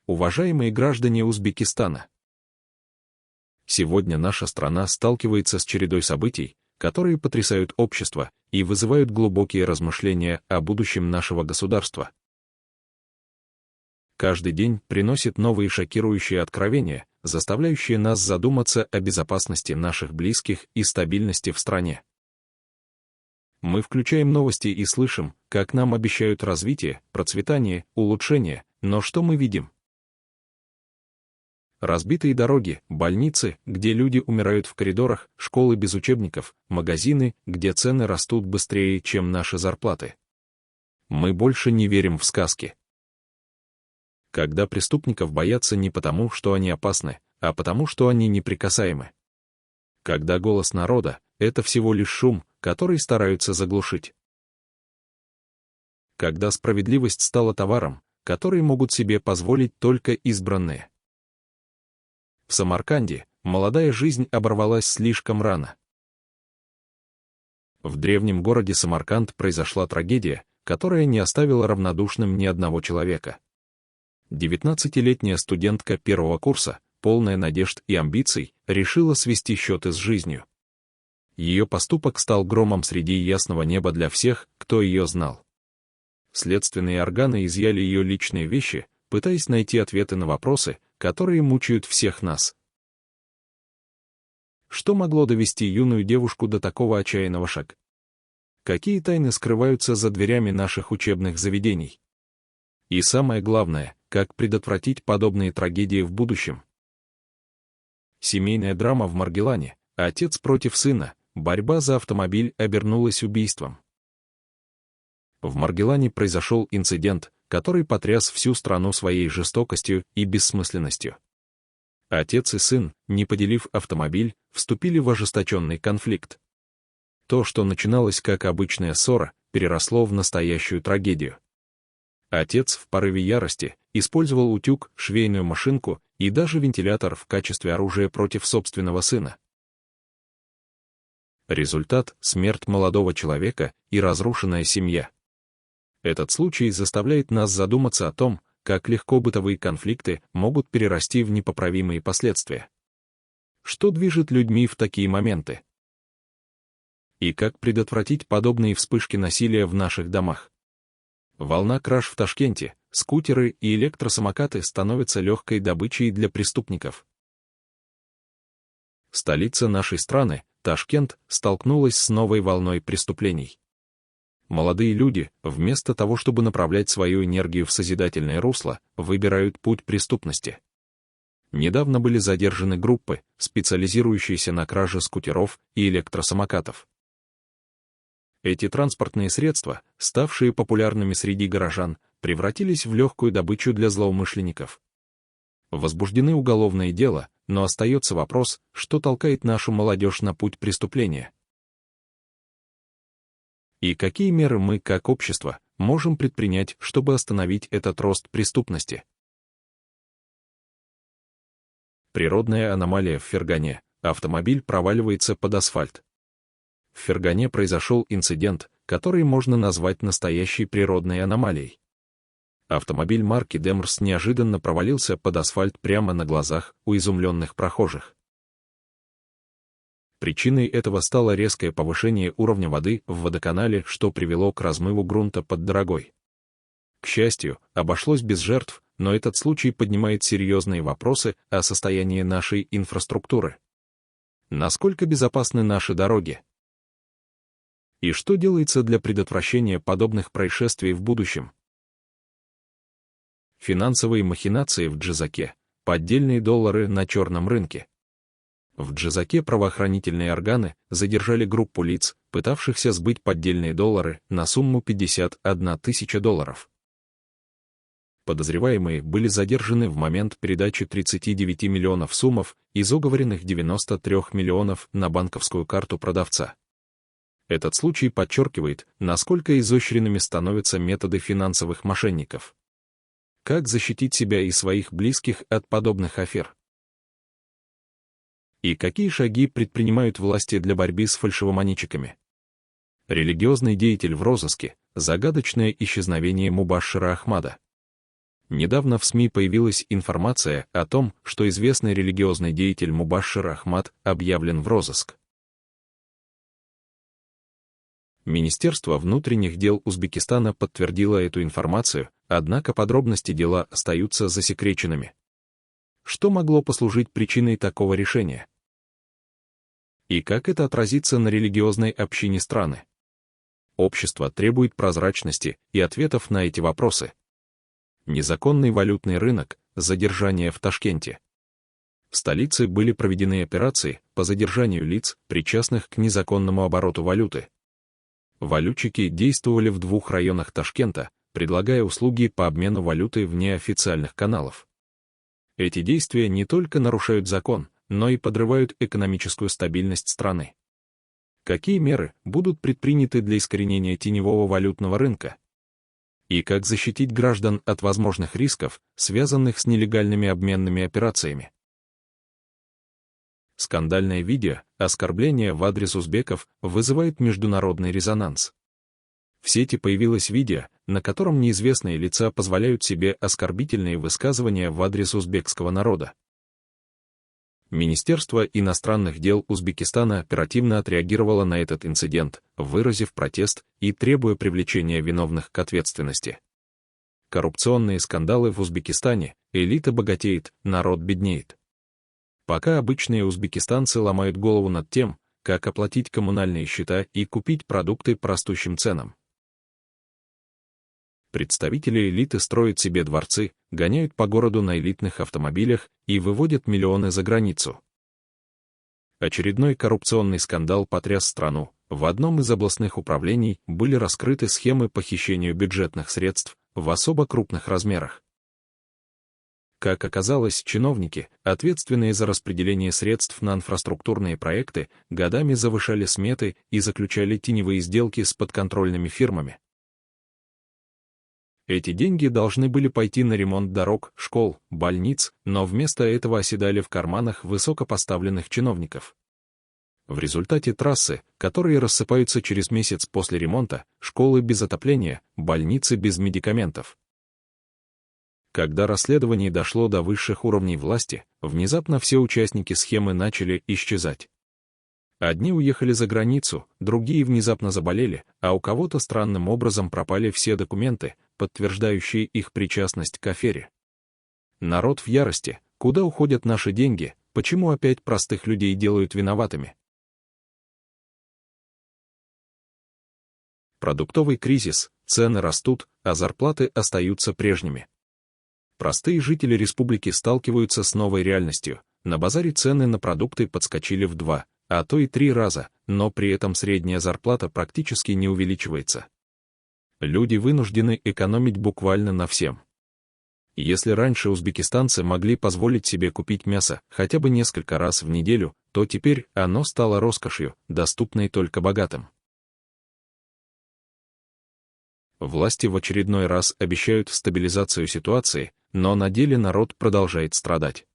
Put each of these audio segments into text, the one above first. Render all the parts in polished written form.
уважаемые граждане Узбекистана! Сегодня наша страна сталкивается с чередой событий, которые потрясают общество и вызывают глубокие размышления о будущем нашего государства. Каждый день приносит новые шокирующие откровения, заставляющие нас задуматься о безопасности наших близких и стабильности в стране. Мы включаем новости и слышим, как нам обещают развитие, процветание, улучшение, но что мы видим? Разбитые дороги, больницы, где люди умирают в коридорах, школы без учебников, магазины, где цены растут быстрее, чем наши зарплаты. Мы больше не верим в сказки. Когда преступников боятся не потому, что они опасны, а потому, что они неприкасаемы. Когда голос народа — это всего лишь шум, который стараются заглушить. Когда справедливость стала товаром, который могут себе позволить только избранные. В Самарканде молодая жизнь оборвалась слишком рано. В древнем городе Самарканд произошла трагедия, которая не оставила равнодушным ни одного человека. 19-летняя студентка первого курса, полная надежд и амбиций, решила свести счеты с жизнью. Ее поступок стал громом среди ясного неба для всех, кто ее знал. Следственные органы изъяли ее личные вещи, пытаясь найти ответы на вопросы, которые мучают всех нас. Что могло довести юную девушку до такого отчаянного шага? Какие тайны скрываются за дверями наших учебных заведений? И самое главное, как предотвратить подобные трагедии в будущем? Семейная драма в Маргилане, отец против сына, борьба за автомобиль обернулась убийством. В Маргилане произошел инцидент, который потряс всю страну своей жестокостью и бессмысленностью. Отец и сын, не поделив автомобиль, вступили в ожесточенный конфликт. То, что начиналось как обычная ссора, переросло в настоящую трагедию. Отец в порыве ярости использовал утюг, швейную машинку и даже вентилятор в качестве оружия против собственного сына. Результат — смерть молодого человека и разрушенная семья. Этот случай заставляет нас задуматься о том, как легко бытовые конфликты могут перерасти в непоправимые последствия. Что движет людьми в такие моменты? И как предотвратить подобные вспышки насилия в наших домах? Волна краж в Ташкенте, скутеры и электросамокаты становятся легкой добычей для преступников. Столица нашей страны, Ташкент, столкнулась с новой волной преступлений. Молодые люди, вместо того, чтобы направлять свою энергию в созидательное русло, выбирают путь преступности. Недавно были задержаны группы, специализирующиеся на краже скутеров и электросамокатов. Эти транспортные средства, ставшие популярными среди горожан, превратились в легкую добычу для злоумышленников. Возбуждены уголовное дело, но остается вопрос, что толкает нашу молодежь на путь преступления. И какие меры мы, как общество, можем предпринять, чтобы остановить этот рост преступности? Природная аномалия в Фергане. Автомобиль проваливается под асфальт. В Фергане произошел инцидент, который можно назвать настоящей природной аномалией. Автомобиль марки Демрс неожиданно провалился под асфальт прямо на глазах у изумленных прохожих. Причиной этого стало резкое повышение уровня воды в водоканале, что привело к размыву грунта под Дорогой. К счастью, обошлось без жертв, но этот случай поднимает серьезные вопросы о состоянии нашей инфраструктуры. Насколько безопасны наши дороги? И что делается для предотвращения подобных происшествий в будущем? Финансовые махинации в Джизаке, поддельные доллары на черном рынке. В Джизаке правоохранительные органы задержали группу лиц, пытавшихся сбыть поддельные доллары на сумму 51 тысяча долларов. Подозреваемые были задержаны в момент передачи 39 миллионов суммов из уговоренных 93 миллионов на банковскую карту продавца. Этот случай подчеркивает, насколько изощренными становятся методы финансовых мошенников. Как защитить себя и своих близких от подобных афер? И какие шаги предпринимают власти для борьбы с фальшивомонетчиками? Религиозный деятель в розыске, загадочное исчезновение Мубашшира Ахмада. Недавно в СМИ появилась информация о том, что известный религиозный деятель Мубашшир Ахмад объявлен в розыск. Министерство внутренних дел Узбекистана подтвердило эту информацию, однако подробности дела остаются засекреченными. Что могло послужить причиной такого решения? И как это отразится на религиозной общине страны? Общество требует прозрачности и ответов на эти вопросы. Незаконный валютный рынок, задержание в Ташкенте. В столице были проведены операции по задержанию лиц, причастных к незаконному обороту валюты. Валютчики действовали в 2 районах Ташкента, предлагая услуги по обмену валюты вне официальных каналов. Эти действия не только нарушают закон, но и подрывают экономическую стабильность страны. Какие меры будут предприняты для искоренения теневого валютного рынка? И как защитить граждан от возможных рисков, связанных с нелегальными обменными операциями? Скандальное видео, оскорбление в адрес узбеков, вызывает международный резонанс. В сети появилось видео, на котором неизвестные лица позволяют себе оскорбительные высказывания в адрес узбекского народа. Министерство иностранных дел Узбекистана оперативно отреагировало на этот инцидент, выразив протест и требуя привлечения виновных к ответственности. Коррупционные скандалы в Узбекистане, элита богатеет, народ беднеет. Пока обычные узбекистанцы ломают голову над тем, как оплатить коммунальные счета и купить продукты по растущим ценам. Представители элиты строят себе дворцы, гоняют по городу на элитных автомобилях и выводят миллионы за границу. Очередной коррупционный скандал потряс страну. В одном из областных управлений были раскрыты схемы по хищению бюджетных средств в особо крупных размерах. Как оказалось, чиновники, ответственные за распределение средств на инфраструктурные проекты, годами завышали сметы и заключали теневые сделки с подконтрольными фирмами. Эти деньги должны были пойти на ремонт дорог, школ, больниц, но вместо этого оседали в карманах высокопоставленных чиновников. В результате трассы, которые рассыпаются через месяц после ремонта, школы без отопления, больницы без медикаментов. Когда расследование дошло до высших уровней власти, внезапно все участники схемы начали исчезать. Одни уехали за границу, другие внезапно заболели, а у кого-то странным образом пропали все документы, подтверждающие их причастность к афере. Народ в ярости. Куда уходят наши деньги? Почему опять простых людей делают виноватыми? Продуктовый кризис, цены растут, а зарплаты остаются прежними. Простые жители республики сталкиваются с новой реальностью. На базаре цены на продукты подскочили в 2, а то и 3 раза, но при этом средняя зарплата практически не увеличивается. Люди вынуждены экономить буквально на всем. Если раньше узбекистанцы могли позволить себе купить мясо хотя бы несколько раз в неделю, то теперь оно стало роскошью, доступной только богатым. Власти в очередной раз обещают стабилизацию ситуации, но на деле народ продолжает страдать.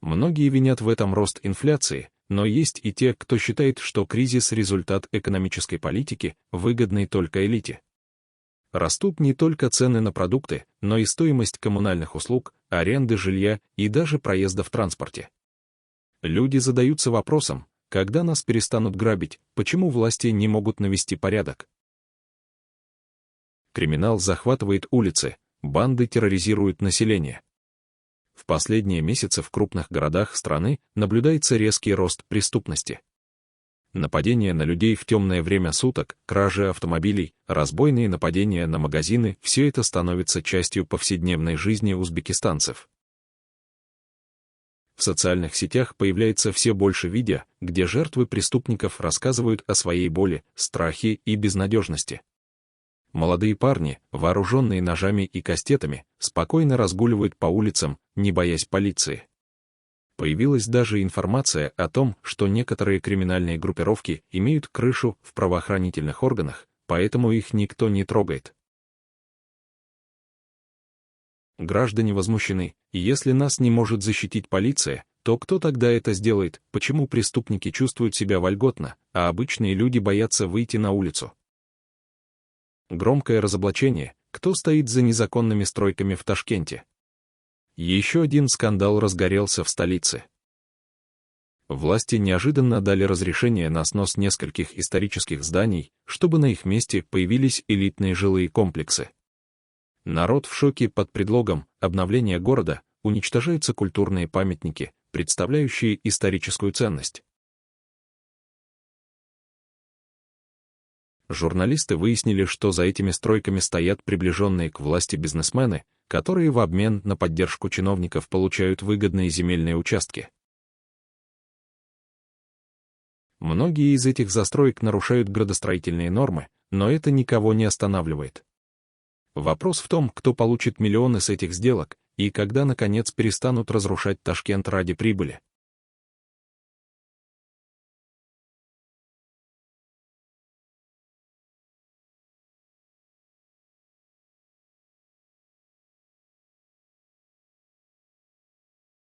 Многие винят в этом рост инфляции, но есть и те, кто считает, что кризис — результат экономической политики, выгодной только элите. Растут не только цены на продукты, но и стоимость коммунальных услуг, аренды жилья и даже проезда в транспорте. Люди задаются вопросом, когда нас перестанут грабить, почему власти не могут навести порядок. Криминал захватывает улицы, банды терроризируют население. В последние месяцы в крупных городах страны наблюдается резкий рост преступности. Нападения на людей в темное время суток, кражи автомобилей, разбойные нападения на магазины — все это становится частью повседневной жизни узбекистанцев. В социальных сетях появляется все больше видео, где жертвы преступников рассказывают о своей боли, страхе и безнадежности. Молодые парни, вооруженные ножами и кастетами, спокойно разгуливают по улицам, не боясь полиции. Появилась даже информация о том, что некоторые криминальные группировки имеют крышу в правоохранительных органах, поэтому их никто не трогает. Граждане возмущены, и если нас не может защитить полиция, то кто тогда это сделает, почему преступники чувствуют себя вольготно, а обычные люди боятся выйти на улицу? Громкое разоблачение, Кто стоит за незаконными стройками в Ташкенте? Еще один скандал разгорелся в столице. Власти неожиданно дали разрешение на снос нескольких исторических зданий, чтобы на их месте появились элитные жилые комплексы. Народ в шоке. Под предлогом обновления города уничтожаются культурные памятники, представляющие историческую ценность. Журналисты выяснили, что за этими стройками стоят приближенные к власти бизнесмены, которые в обмен на поддержку чиновников получают выгодные земельные участки. Многие из этих застроек нарушают градостроительные нормы, но это никого не останавливает. Вопрос в том, кто получит миллионы с этих сделок и когда, наконец, перестанут разрушать Ташкент ради прибыли.